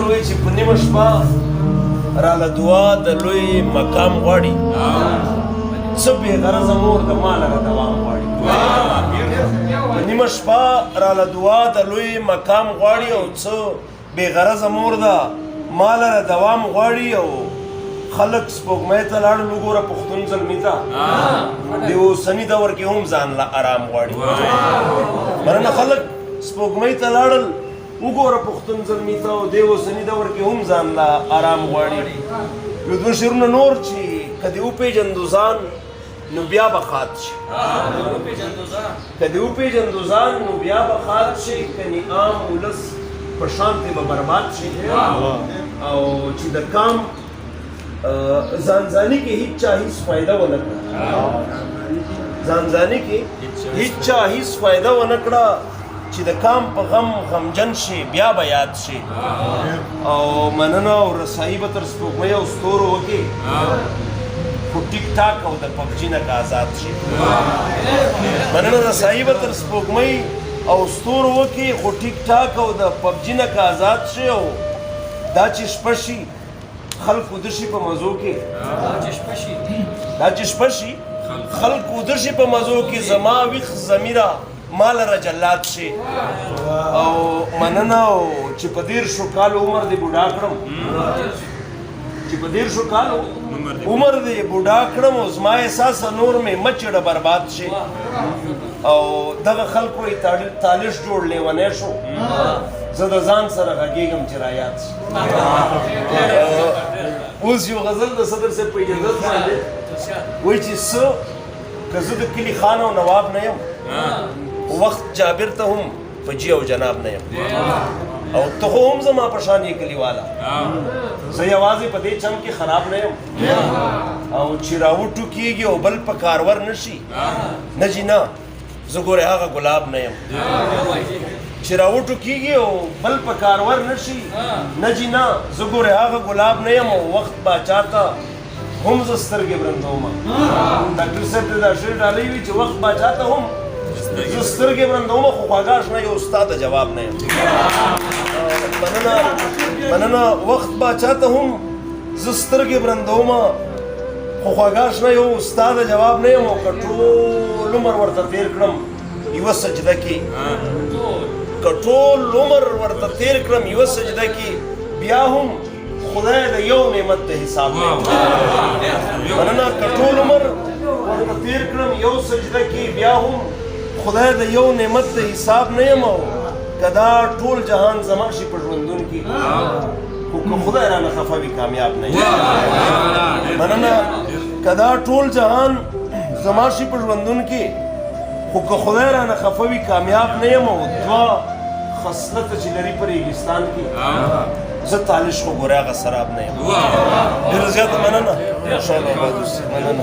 وایي چې په نیمه شپه راله دعا د لوی مقام غواړي څه بې غرضه مور د ما لره دوام غواړي په نیمه شپه راله دعا د لوی مقام غواړي او څه بې غرضه مور ده ما لره دوام غواړي او خلک سپوږمۍ ته لاړل وګوره پښتون زلمي ته د اوسني دور کې هم ځان له آرام غواړي مننه خلک سپوږمۍ ته لاړل وګوره پښتون زلمي ته او د اوسني دور کې هم ځان له آرام غواړي یو دوه شعرونه نور چې که دې وپېژندو ځان نو بیا به خات شي که دې وپېژندو ځان نو بیا به خات شي کنې عام ولس په شان دې به برباد شي او چې د کام ځانځاني کې هیڅ چا هیڅ فایده ونه کړه ځانځاني کې هیڅ چا هیڅ فایده ونه کړه چې د کام په غم غمجن شي بیا به یاد شي او مننه او رسایي به تر سپوږمۍ او ستورو وکړي خو ټیک ټاک او د پبجي نه که آزاد شي مننه رسایي به تر سپوږمۍ او ستورو وکړي خو ټیک ټاک او د پبجي نه که آزاد شي او دا چې شپه شي خلق وده شي په مزو کې دا چې شپه شي خلق وده شي په مزو کې زما ویښ ضمیره ما لره جلاد شي او مننه او چې په 13 کالو عمر دې بوډا کړم چې په 13 کالو عمر دې بوډا کړم او زما احساس نور مې مچړه برباد شي او دغه خلکو یې تالش جوړ لیونی شو زه د ځان سره غږېږم چې رایاد شي اوس یو غزل د صدر صاحب په اجازت باندې وایي چې څه که زه د کلي خان او نواب نه یم وخت جابر ته هم فجی او جناب نه یم او ته خو هم زما په شان یې کلیواله زه یوازې په دې چم کې خراب نه یم او چې راوټو کېږي او بل په کارور نه شي نه جي نه زه ګورې هغه ګلاب نه یم چې راوټو کېږي او بل په کارور نه شي نه جي نه زه ګورې هغه ګلاب نه یم او وخت باچا ته هم زه سترګې برندومه ډاکټر صاحب ته دا شعر ډالی وي چې وخت باچا ته هم زه سترګې برندومه خو خواږه اشنا یو ستا ته جواب نه یم مننه وخت باچا ته هم زه سترګې برندومه خو خواږه اشنا یو ستا ته جواب نه یم او که ټول عمر ورته تېر کړم یوه سجده کې که ټول عمر ورته تېر کړم یوه سجده کې بیا هم خدای د یو نعمت د حساب نه مننه که ټول عمر ورته تېر کړم یو سجده کې بیا هم خدای د یو نعمت د حساب نه یم او که دا ټول جهان زما شي په ژوندون کې خو که خدای رانه خفه وي کامیاب نه یم مننه که دا ټول جهان زما شي په ژوندون کې خو که خدای رانه خفه وي کامیاب نه یم او دوه خصلته چې لري په ریګستان کې زه تالش خو ګورې هغه سراب نه یم ډېره زیاته مننه انشاءالله مننه